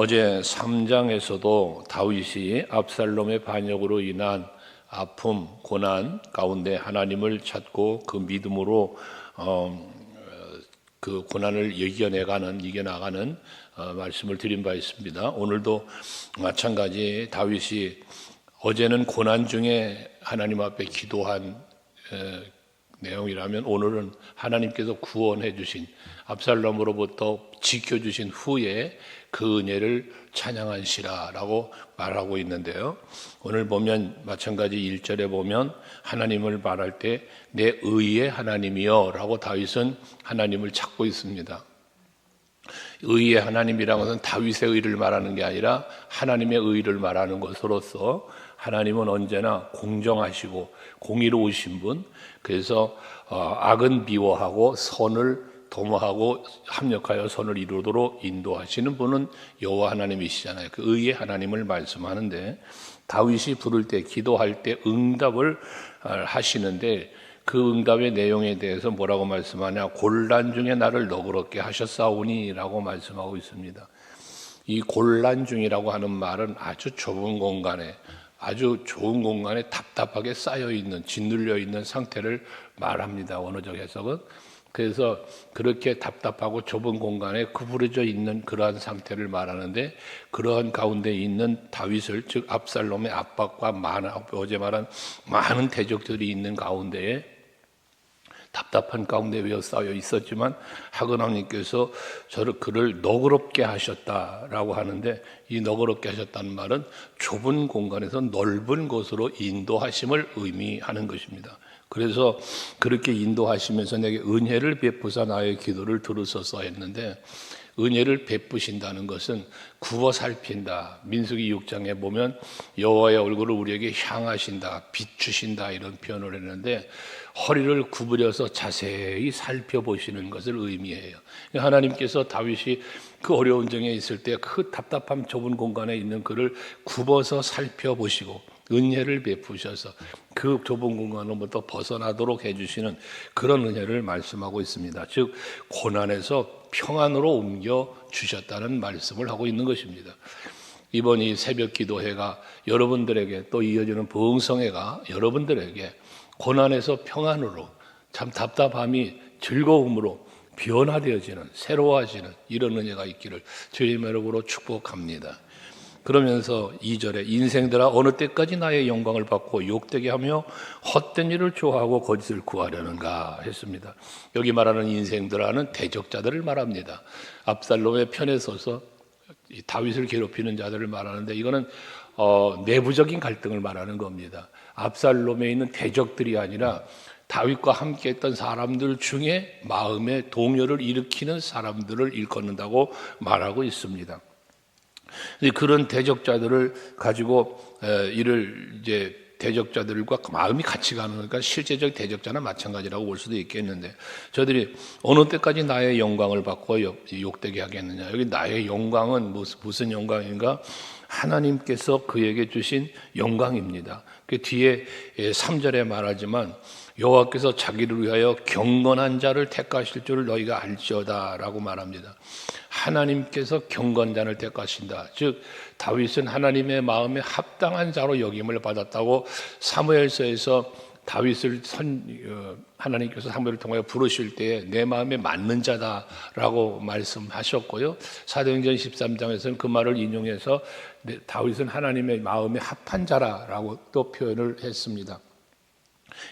어제 3장에서도 다윗이 압살롬의 반역으로 인한 아픔, 고난 가운데 하나님을 찾고 그 믿음으로 그 고난을 이겨나가는 말씀을 드린 바 있습니다. 오늘도 마찬가지 다윗이 어제는 고난 중에 하나님 앞에 기도한 내용이라면 오늘은 하나님께서 구원해 주신 압살롬으로부터 지켜주신 후에 그 은혜를 찬양한 시라라고 말하고 있는데요. 오늘 보면 마찬가지 1절에 보면 하나님을 말할 때 내 의의 하나님이여 라고 다윗은 하나님을 찾고 있습니다. 의의 하나님이라는 것은 다윗의 의를 말하는 게 아니라 하나님의 의를 말하는 것으로서 하나님은 언제나 공정하시고 공의로우신 분, 그래서 악은 미워하고 선을 도모하고 합력하여 선을 이루도록 인도하시는 분은 여호와 하나님이시잖아요. 그 의의 하나님을 말씀하는데 다윗이 부를 때 기도할 때 응답을 하시는데 그 응답의 내용에 대해서 뭐라고 말씀하냐? 곤란 중에 나를 너그럽게 하셨사오니라고 말씀하고 있습니다. 이 곤란 중이라고 하는 말은 아주 좁은 공간에 아주 좋은 공간에 답답하게 쌓여있는 짓눌려 있는 상태를 말합니다. 원어적 해석은. 그래서 그렇게 답답하고 좁은 공간에 구부러져 있는 그러한 상태를 말하는데 그러한 가운데 있는 다윗을 즉 압살롬의 압박과 어제 말한 많은 대적들이 있는 가운데에 답답한 가운데 외어 쌓여 있었지만 하나님께서 그를 너그럽게 하셨다라고 하는데 이 너그럽게 하셨다는 말은 좁은 공간에서 넓은 곳으로 인도하심을 의미하는 것입니다. 그래서 그렇게 인도하시면서 내게 은혜를 베푸사 나의 기도를 들으소서 했는데 은혜를 베푸신다는 것은 굽어 살핀다. 민수기 6장에 보면 여호와의 얼굴을 우리에게 향하신다, 비추신다 이런 표현을 했는데 허리를 구부려서 자세히 살펴보시는 것을 의미해요. 하나님께서 다윗이 그 어려운 점에 있을 때 그 답답한 좁은 공간에 있는 그를 굽어서 살펴보시고 은혜를 베푸셔서 그 좁은 공간으로부터 벗어나도록 해주시는 그런 은혜를 말씀하고 있습니다. 즉 고난에서 평안으로 옮겨 주셨다는 말씀을 하고 있는 것입니다. 이번 이 새벽 기도회가 여러분들에게 또 이어지는 부흥성회가 여러분들에게 고난에서 평안으로 참 답답함이 즐거움으로 변화되어지는 새로워지는 이런 은혜가 있기를 주님의 이름으로 축복합니다. 그러면서 2절에 인생들아 어느 때까지 나의 영광을 받고 욕되게 하며 헛된 일을 좋아하고 거짓을 구하려는가 했습니다. 여기 말하는 인생들아는 대적자들을 말합니다. 압살롬의 편에 서서 다윗을 괴롭히는 자들을 말하는데 이거는 내부적인 갈등을 말하는 겁니다. 압살롬에 있는 대적들이 아니라 다윗과 함께 했던 사람들 중에 마음의 동요를 일으키는 사람들을 일컫는다고 말하고 있습니다. 그런 대적자들을 가지고 이를 이제 대적자들과 마음이 같이 가는 거니까 실제적 대적자나 마찬가지라고 볼 수도 있겠는데 저들이 어느 때까지 나의 영광을 받고 욕되게 하겠느냐. 여기 나의 영광은 무슨 영광인가? 하나님께서 그에게 주신 영광입니다. 그 뒤에 3절에 말하지만 여호와께서 자기를 위하여 경건한 자를 택하실 줄을 너희가 알지어다 라고 말합니다. 하나님께서 경건자를 택하신다. 즉 다윗은 하나님의 마음에 합당한 자로 여김을 받았다고 사무엘서에서 다윗을 하나님께서 사무엘을 통하여 부르실 때에 내 마음에 맞는 자다라고 말씀하셨고요. 사도행전 13장에서는 그 말을 인용해서 다윗은 하나님의 마음에 합한 자라라고 또 표현을 했습니다.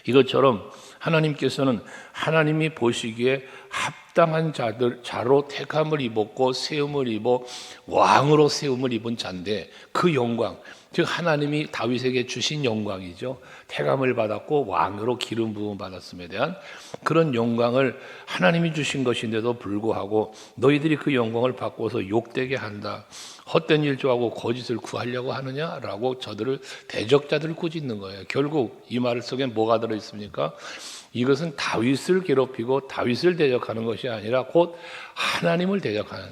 이것처럼 하나님께서는 하나님이 보시기에 합당한 자로 택함을 입었고 세움을 입어 왕으로 세움을 입은 자인데 그 영광, 즉 하나님이 다윗에게 주신 영광이죠. 택함을 받았고 왕으로 기름 부음 받았음에 대한 그런 영광을 하나님이 주신 것인데도 불구하고 너희들이 그 영광을 바꿔서 욕되게 한다. 헛된 일 좋아하고 거짓을 구하려고 하느냐라고 저들을 대적자들을 꾸짖는 거예요. 결국 이 말 속에 뭐가 들어있습니까? 이것은 다윗을 괴롭히고 다윗을 대적하는 것이 아니라 곧 하나님을 대적하는,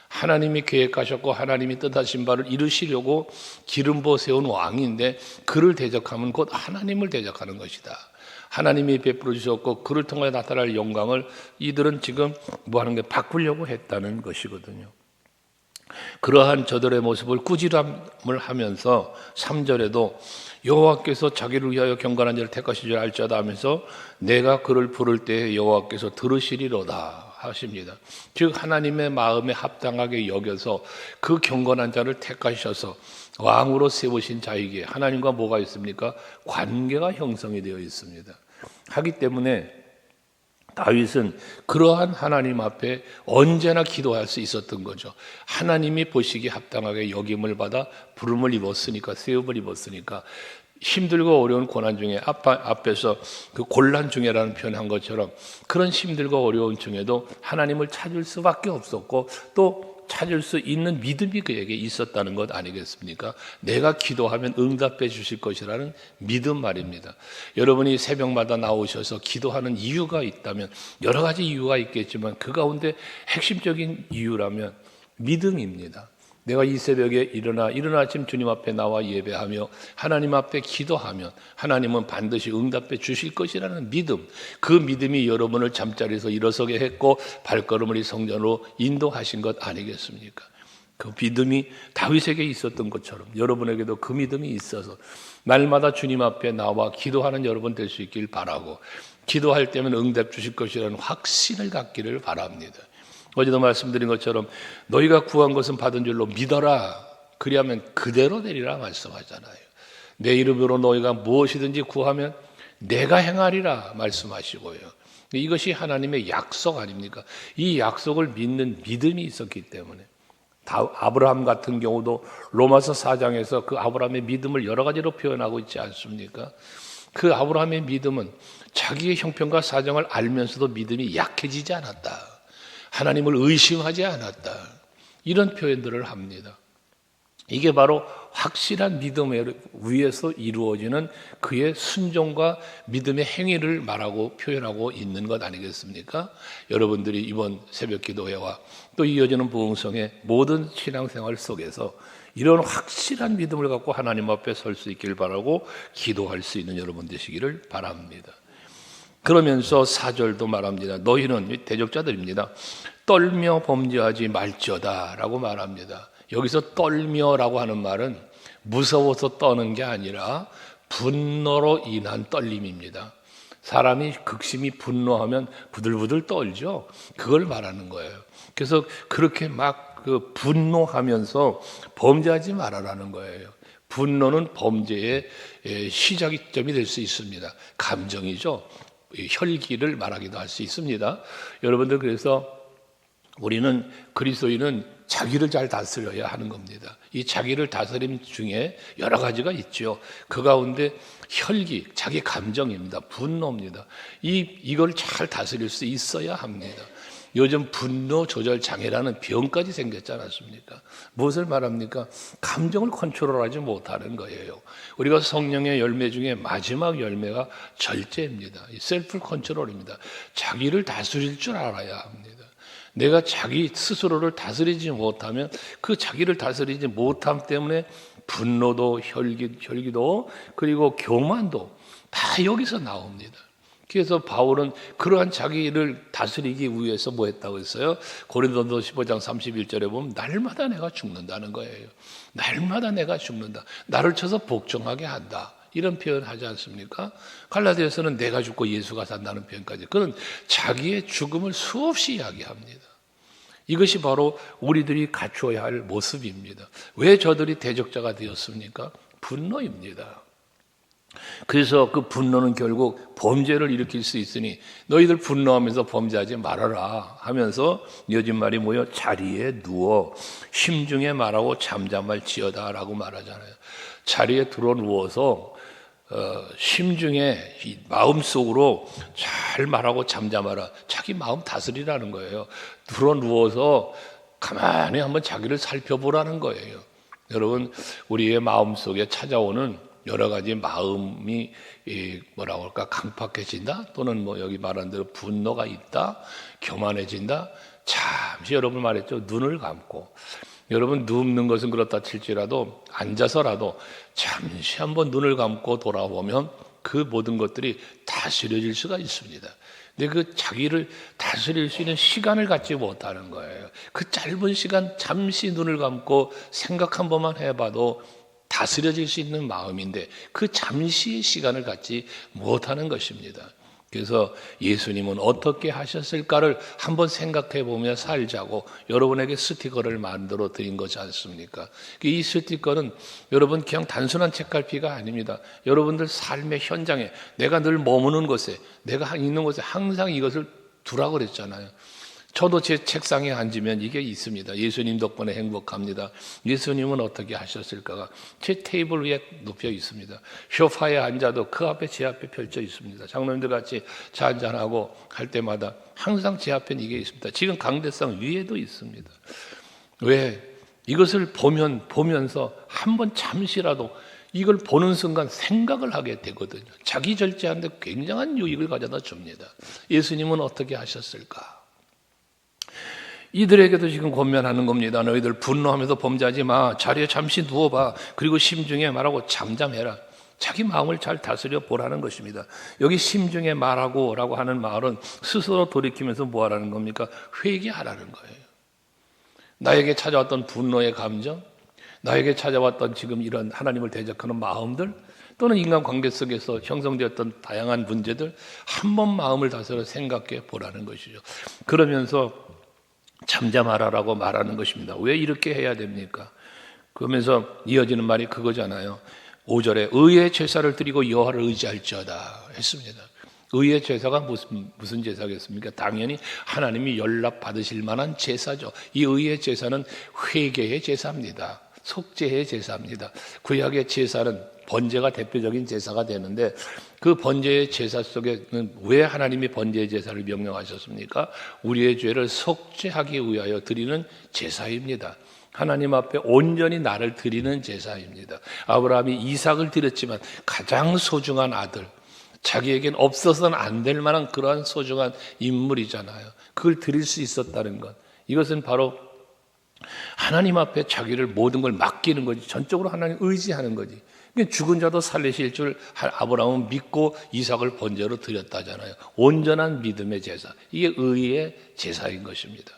하나님이 계획하셨고 하나님이 뜻하신 바를 이루시려고 기름 부어 세운 왕인데 그를 대적하면 곧 하나님을 대적하는 것이다. 하나님이 베풀어 주셨고 그를 통해 나타날 영광을 이들은 지금 뭐 하는 게 바꾸려고 했다는 것이거든요. 그러한 저들의 모습을 꾸지람을 하면서 3절에도 여호와께서 자기를 위하여 경건한 자를 택하신 줄 알자다 하면서 내가 그를 부를 때에 여호와께서 들으시리로다 하십니다. 즉 하나님의 마음에 합당하게 여겨서 그 경건한 자를 택하셔서 왕으로 세우신 자에게 하나님과 뭐가 있습니까? 관계가 형성이 되어 있습니다. 하기 때문에 다윗은 그러한 하나님 앞에 언제나 기도할 수 있었던 거죠. 하나님이 보시기에 합당하게 여김을 받아 부름을 입었으니까, 세움을 입었으니까 힘들고 어려운 고난 중에 앞에서 그 곤란 중에라는 표현한 것처럼 그런 힘들고 어려운 중에도 하나님을 찾을 수밖에 없었고 또 찾을 수 있는 믿음이 그에게 있었다는 것 아니겠습니까? 내가 기도하면 응답해 주실 것이라는 믿음 말입니다. 여러분이 새벽마다 나오셔서 기도하는 이유가 있다면 여러 가지 이유가 있겠지만 그 가운데 핵심적인 이유라면 믿음입니다. 내가 이 새벽에 이른 아침 주님 앞에 나와 예배하며 하나님 앞에 기도하면 하나님은 반드시 응답해 주실 것이라는 믿음, 그 믿음이 여러분을 잠자리에서 일어서게 했고 발걸음을 이 성전으로 인도하신 것 아니겠습니까? 그 믿음이 다윗에게 있었던 것처럼 여러분에게도 그 믿음이 있어서 날마다 주님 앞에 나와 기도하는 여러분 될 수 있길 바라고 기도할 때면 응답 주실 것이라는 확신을 갖기를 바랍니다. 어제도 말씀드린 것처럼 너희가 구한 것은 받은 줄로 믿어라. 그리하면 그대로 되리라 말씀하잖아요. 내 이름으로 너희가 무엇이든지 구하면 내가 행하리라 말씀하시고요. 이것이 하나님의 약속 아닙니까? 이 약속을 믿는 믿음이 있었기 때문에 아브라함 같은 경우도 로마서 4장에서 그 아브라함의 믿음을 여러 가지로 표현하고 있지 않습니까? 그 아브라함의 믿음은 자기의 형편과 사정을 알면서도 믿음이 약해지지 않았다. 하나님을 의심하지 않았다. 이런 표현들을 합니다. 이게 바로 확실한 믿음 위에서 이루어지는 그의 순종과 믿음의 행위를 말하고 표현하고 있는 것 아니겠습니까? 여러분들이 이번 새벽 기도회와 또 이어지는 부흥성의 모든 신앙생활 속에서 이런 확실한 믿음을 갖고 하나님 앞에 설 수 있길 바라고 기도할 수 있는 여러분 되시기를 바랍니다. 그러면서 4절도 말합니다. 너희는 대적자들입니다. 떨며 범죄하지 말지어다 라고 말합니다. 여기서 떨며라고 하는 말은 무서워서 떠는 게 아니라 분노로 인한 떨림입니다. 사람이 극심히 분노하면 부들부들 떨죠. 그걸 말하는 거예요. 그래서 그렇게 막 그 분노하면서 범죄하지 말아라는 거예요. 분노는 범죄의 시작점이 될 수 있습니다. 감정이죠. 혈기를 말하기도 할 수 있습니다. 여러분들 그래서 우리는 그리스도인은 자기를 잘 다스려야 하는 겁니다. 이 자기를 다스림 중에 여러 가지가 있죠. 그 가운데 혈기, 자기 감정입니다. 분노입니다. 이걸 잘 다스릴 수 있어야 합니다. 요즘 분노 조절 장애라는 병까지 생겼지 않았습니까? 무엇을 말합니까? 감정을 컨트롤하지 못하는 거예요. 우리가 성령의 열매 중에 마지막 열매가 절제입니다. 셀프 컨트롤입니다. 자기를 다스릴 줄 알아야 합니다. 내가 자기 스스로를 다스리지 못하면 그 자기를 다스리지 못함 때문에 분노도 혈기도 그리고 교만도 다 여기서 나옵니다. 그래서 바울은 그러한 자기를 다스리기 위해서 뭐 했다고 했어요? 고린도서 15장 31절에 보면 날마다 내가 죽는다는 거예요. 날마다 내가 죽는다. 나를 쳐서 복종하게 한다. 이런 표현 하지 않습니까? 갈라디아서는 내가 죽고 예수가 산다는 표현까지. 그는 자기의 죽음을 수없이 이야기합니다. 이것이 바로 우리들이 갖추어야 할 모습입니다. 왜 저들이 대적자가 되었습니까? 분노입니다. 그래서 그 분노는 결국 범죄를 일으킬 수 있으니 너희들 분노하면서 범죄하지 말아라 하면서 이어진 말이 뭐예요? 자리에 누워 심중에 말하고 잠잠할지어다 라고 말하잖아요. 자리에 들어 누워서 심중에 마음속으로 잘 말하고 잠잠하라. 자기 마음 다스리라는 거예요. 들어 누워서 가만히 한번 자기를 살펴보라는 거예요. 여러분 우리의 마음속에 찾아오는 여러 가지 마음이 뭐라고 할까 강팍해진다 또는 뭐 여기 말한 대로 분노가 있다 교만해진다. 잠시 여러분 말했죠. 눈을 감고 여러분 눕는 것은 그렇다 칠지라도 앉아서라도 잠시 한번 눈을 감고 돌아보면 그 모든 것들이 다스려질 수가 있습니다. 근데 그 자기를 다스릴 수 있는 시간을 갖지 못하는 거예요. 그 짧은 시간 잠시 눈을 감고 생각 한 번만 해봐도 다스려질 수 있는 마음인데 그 잠시의 시간을 갖지 못하는 것입니다. 그래서 예수님은 어떻게 하셨을까를 한번 생각해 보며 살자고 여러분에게 스티커를 만들어 드린 거지 않습니까? 이 스티커는 여러분 그냥 단순한 책갈피가 아닙니다. 여러분들 삶의 현장에 내가 늘 머무는 곳에 내가 있는 곳에 항상 이것을 두라고 그랬잖아요. 저도 제 책상에 앉으면 이게 있습니다. 예수님 덕분에 행복합니다. 예수님은 어떻게 하셨을까가 제 테이블 위에 눕혀 있습니다. 소파에 앉아도 그 앞에 제 앞에 펼쳐 있습니다. 장로님들 같이 차 한잔하고 할 때마다 항상 제 앞에 이게 있습니다. 지금 강대상 위에도 있습니다. 왜? 이것을 보면서 한번 잠시라도 이걸 보는 순간 생각을 하게 되거든요. 자기 절제하는데 굉장한 유익을 가져다 줍니다. 예수님은 어떻게 하셨을까? 이들에게도 지금 권면하는 겁니다. 너희들 분노하면서 범죄하지 마. 자리에 잠시 누워봐. 그리고 심중에 말하고 잠잠해라. 자기 마음을 잘 다스려 보라는 것입니다. 여기 심중에 말하고 라고 하는 말은 스스로 돌이키면서 뭐 하라는 겁니까? 회개하라는 거예요. 나에게 찾아왔던 분노의 감정, 나에게 찾아왔던 지금 이런 하나님을 대적하는 마음들, 또는 인간관계 속에서 형성되었던 다양한 문제들 한번 마음을 다스려 생각해 보라는 것이죠. 그러면서 잠잠하라라고 말하는 것입니다. 왜 이렇게 해야 됩니까? 그러면서 이어지는 말이 그거잖아요. 5절에 의의 제사를 드리고 여호와를 의지할지어다 했습니다. 의의 제사가 무슨 제사겠습니까? 당연히 하나님이 연락 받으실 만한 제사죠. 이 의의 제사는 회개의 제사입니다. 속죄의 제사입니다. 구약의 제사는 번제가 대표적인 제사가 되는데 그 번제의 제사 속에는 왜 하나님이 번제의 제사를 명령하셨습니까? 우리의 죄를 속죄하기 위하여 드리는 제사입니다. 하나님 앞에 온전히 나를 드리는 제사입니다. 아브라함이 이삭을 드렸지만 가장 소중한 아들, 자기에겐 없어서는 안 될 만한 그러한 소중한 인물이잖아요. 그걸 드릴 수 있었다는 것, 이것은 바로 하나님 앞에 자기를 모든 걸 맡기는 거지, 전적으로 하나님 의지하는 거지. 죽은 자도 살리실 줄 아브라함은 믿고 이삭을 번제로 드렸다잖아요. 온전한 믿음의 제사, 이게 의의 제사인 것입니다.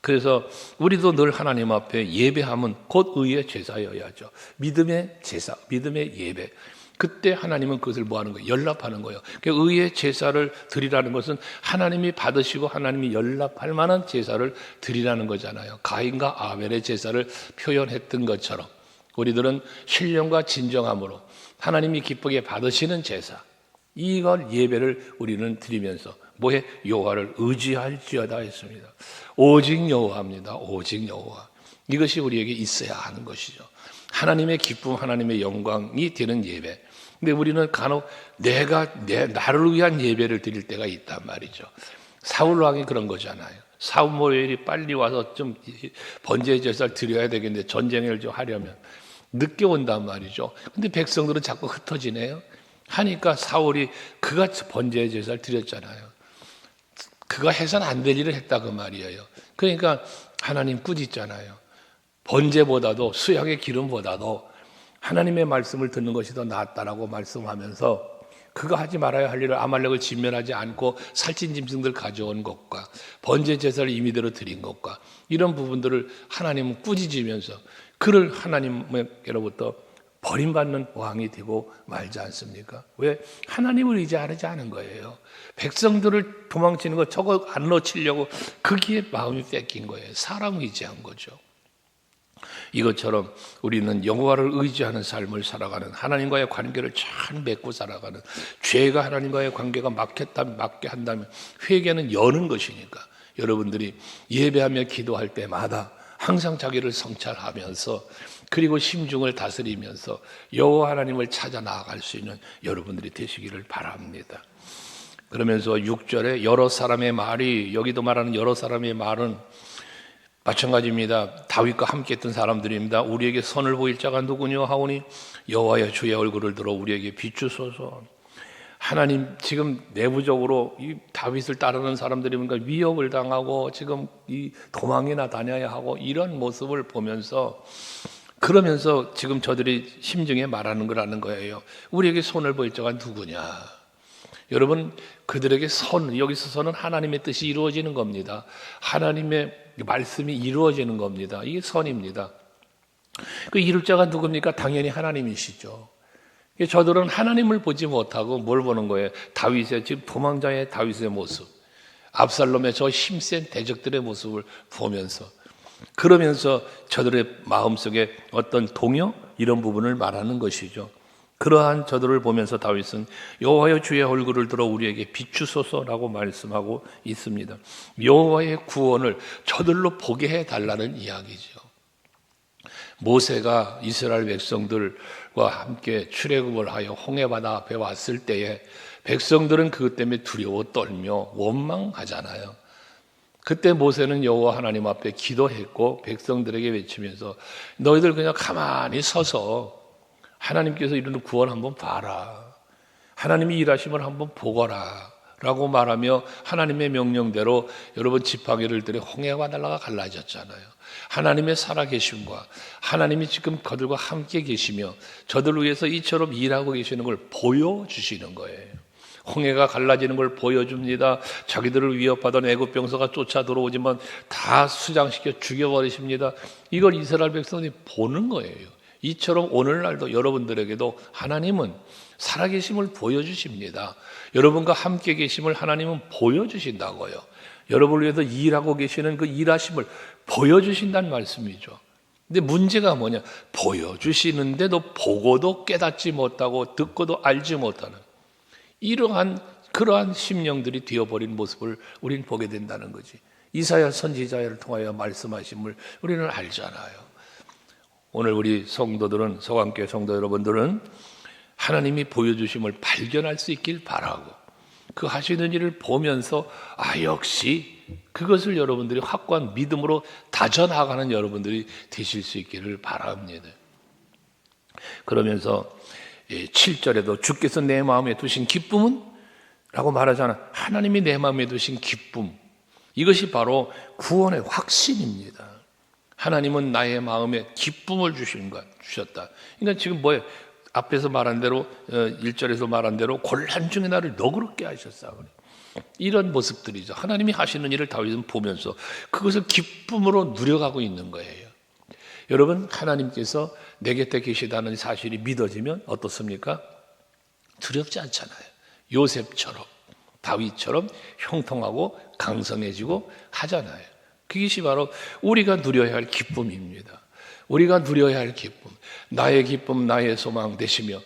그래서 우리도 늘 하나님 앞에 예배하면 곧 의의 제사여야죠. 믿음의 제사, 믿음의 예배. 그때 하나님은 그것을 뭐 하는 거예요? 연락하는 거예요. 의의 제사를 드리라는 것은 하나님이 받으시고 하나님이 연락할 만한 제사를 드리라는 거잖아요. 가인과 아벨의 제사를 표현했던 것처럼 우리들은 신령과 진정함으로 하나님이 기쁘게 받으시는 제사, 이걸 예배를 우리는 드리면서 뭐해? 여호와를 의지할지어다 했습니다. 오직 여호와입니다. 오직 여호와. 이것이 우리에게 있어야 하는 것이죠. 하나님의 기쁨, 하나님의 영광이 되는 예배. 근데 우리는 간혹 나를 위한 예배를 드릴 때가 있단 말이죠. 사울 왕이 그런 거잖아요. 사무엘이 빨리 와서 좀 번제의 제사를 드려야 되겠는데 전쟁을 좀 하려면 늦게 온단 말이죠. 근데 백성들은 자꾸 흩어지네요. 하니까 사울이 그가 번제의 제사를 드렸잖아요. 그가 해서는 안 될 일을 했다 그 말이에요. 그러니까 하나님 꾸짖잖아요. 번제보다도 수양의 기름보다도 하나님의 말씀을 듣는 것이 더 낫다라고 말씀하면서 그가 하지 말아야 할 일을 아말렉을 진멸하지 않고 살찐 짐승들 가져온 것과 번제 제사를 임의대로 드린 것과 이런 부분들을 하나님은 꾸짖으면서 그를 하나님께로부터 버림받는 왕이 되고 말지 않습니까? 왜? 하나님을 의지하지 않은 거예요. 백성들을 도망치는 거 저거 안 놓치려고 거기에 마음이 뺏긴 거예요. 사람 의지한 거죠. 이것처럼 우리는 여호와를 의지하는 삶을 살아가는, 하나님과의 관계를 잘 맺고 살아가는, 죄가 하나님과의 관계가 막게 한다면 회개는 여는 것이니까 여러분들이 예배하며 기도할 때마다 항상 자기를 성찰하면서 그리고 심중을 다스리면서 여호와 하나님을 찾아 나아갈 수 있는 여러분들이 되시기를 바랍니다. 그러면서 6절에 여러 사람의 말이, 여기도 말하는 여러 사람의 말은 마찬가지입니다. 다윗과 함께 했던 사람들입니다. 우리에게 선을 보일 자가 누구냐 하오니 여호와여 주의 얼굴을 들어 우리에게 비추소서. 하나님 지금 내부적으로 이 다윗을 따르는 사람들이 뭔가 위협을 당하고 지금 이 도망이나 다녀야 하고 이런 모습을 보면서 그러면서 지금 저들이 심중에 말하는 거라는 거예요. 우리에게 손을 보일 자가 누구냐? 여러분, 그들에게 여기서 선은 하나님의 뜻이 이루어지는 겁니다. 하나님의 말씀이 이루어지는 겁니다. 이게 선입니다. 그 이룰 자가 누굽니까? 당연히 하나님이시죠. 저들은 하나님을 보지 못하고 뭘 보는 거예요? 다윗의, 지금 도망자의 다윗의 모습, 압살롬의 저 힘센 대적들의 모습을 보면서, 그러면서 저들의 마음속에 어떤 동요 이런 부분을 말하는 것이죠. 그러한 저들을 보면서 다윗은 여호와여 주의 얼굴을 들어 우리에게 비추소서라고 말씀하고 있습니다. 여호와의 구원을 저들로 보게 해달라는 이야기죠. 모세가 이스라엘 백성들과 함께 출애굽을 하여 홍해바다 앞에 왔을 때에 백성들은 그것 때문에 두려워 떨며 원망하잖아요. 그때 모세는 여호와 하나님 앞에 기도했고 백성들에게 외치면서 너희들 그냥 가만히 서서 하나님께서 이루는 구원 한번 봐라. 하나님이 일하심을 한번 보거라. 라고 말하며 하나님의 명령대로 여러분 지팡이를 들여 홍해바다가 갈라졌잖아요. 하나님의 살아계심과 하나님이 지금 그들과 함께 계시며 저들을 위해서 이처럼 일하고 계시는 걸 보여주시는 거예요. 홍해가 갈라지는 걸 보여줍니다. 자기들을 위협하던 애굽 병사가 쫓아 들어오지만 다 수장시켜 죽여버리십니다. 이걸 이스라엘 백성들이 보는 거예요. 이처럼 오늘날도 여러분들에게도 하나님은 살아계심을 보여주십니다. 여러분과 함께 계심을 하나님은 보여주신다고요. 여러분을 위해서 일하고 계시는 그 일하심을 보여주신다는 말씀이죠. 근데 문제가 뭐냐? 보여주시는데도 보고도 깨닫지 못하고 듣고도 알지 못하는 그러한 심령들이 되어버린 모습을 우리는 보게 된다는 거지. 이사야 선지자를 통하여 말씀하심을 우리는 알잖아요. 오늘 우리 성도들은, 서강교회 성도 여러분들은 하나님이 보여주심을 발견할 수 있길 바라고 그 하시는 일을 보면서 역시 그것을 여러분들이 확고한 믿음으로 다져나가는 여러분들이 되실 수 있기를 바랍니다. 그러면서 7절에도 주께서 내 마음에 두신 기쁨은? 라고 말하잖아. 하나님이 내 마음에 두신 기쁨, 이것이 바로 구원의 확신입니다. 하나님은 나의 마음에 기쁨을 주셨다. 그러니까 지금 뭐예요? 앞에서 말한 대로 1절에서 말한 대로 곤란 중에 나를 너그럽게 하셨사. 이런 모습들이죠. 하나님이 하시는 일을 다윗은 보면서 그것을 기쁨으로 누려가고 있는 거예요. 여러분, 하나님께서 내 곁에 계시다는 사실이 믿어지면 어떻습니까? 두렵지 않잖아요. 요셉처럼, 다윗처럼 형통하고 강성해지고 하잖아요. 그것이 바로 우리가 누려야 할 기쁨입니다. 우리가 누려야 할 기쁨, 나의 기쁨, 나의 소망 되시며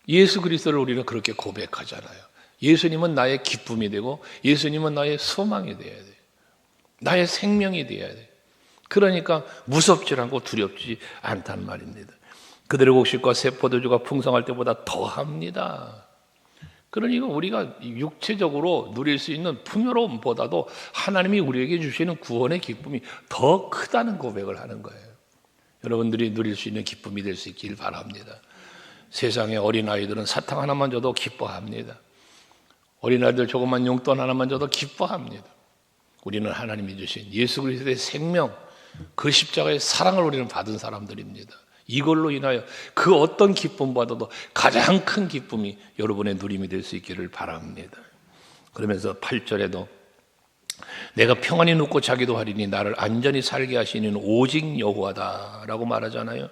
예수 그리스도를 우리는 그렇게 고백하잖아요. 예수님은 나의 기쁨이 되고 예수님은 나의 소망이 되어야 돼요. 나의 생명이 되어야 돼요. 그러니까 무섭지 않고 두렵지 않단 말입니다. 그들의 곡식과 새 포도주가 풍성할 때보다 더합니다. 그러니까 우리가 육체적으로 누릴 수 있는 풍요로움보다도 하나님이 우리에게 주시는 구원의 기쁨이 더 크다는 고백을 하는 거예요. 여러분들이 누릴 수 있는 기쁨이 될 수 있길 바랍니다. 세상의 어린아이들은 사탕 하나만 줘도 기뻐합니다. 어린아이들 조그만 용돈 하나만 줘도 기뻐합니다. 우리는 하나님이 주신 예수 그리스도의 생명, 그 십자가의 사랑을 우리는 받은 사람들입니다. 이걸로 인하여 그 어떤 기쁨보다도 가장 큰 기쁨이 여러분의 누림이 될 수 있기를 바랍니다. 그러면서 8절에도 내가 평안히 눕고 자기도 하리니 나를 안전히 살게 하시는 오직 여호와다라고 말하잖아요.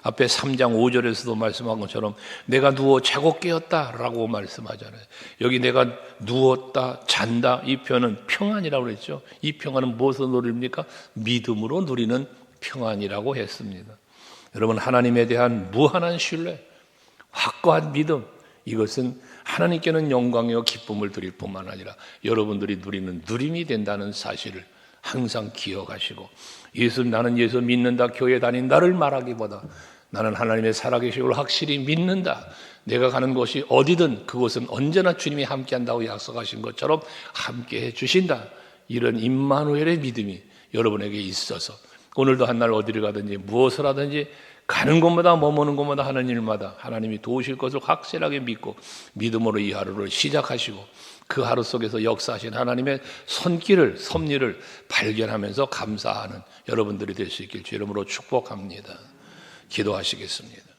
앞에 3장 5절에서도 말씀한 것처럼 내가 누워 자고 깨었다라고 말씀하잖아요. 여기 내가 누웠다, 잔다, 이 표현은 평안이라고 그랬죠. 이 평안은 무엇으로 누립니까? 믿음으로 누리는 평안이라고 했습니다. 여러분, 하나님에 대한 무한한 신뢰, 확고한 믿음, 이것은 하나님께는 영광이요 기쁨을 드릴 뿐만 아니라 여러분들이 누리는 누림이 된다는 사실을 항상 기억하시고, 나는 예수 믿는다, 교회 다닌다를 말하기보다 나는 하나님의 살아계심을 확실히 믿는다, 내가 가는 곳이 어디든 그곳은 언제나 주님이 함께한다고 약속하신 것처럼 함께해 주신다, 이런 임마누엘의 믿음이 여러분에게 있어서 오늘도 한날 어디를 가든지 무엇을 하든지 가는 곳마다 머무는 곳마다 하는 일마다 하나님이 도우실 것을 확실하게 믿고 믿음으로 이 하루를 시작하시고 그 하루 속에서 역사하신 하나님의 손길을, 섭리를 발견하면서 감사하는 여러분들이 될 수 있길 주 이름으로 축복합니다. 기도하시겠습니다.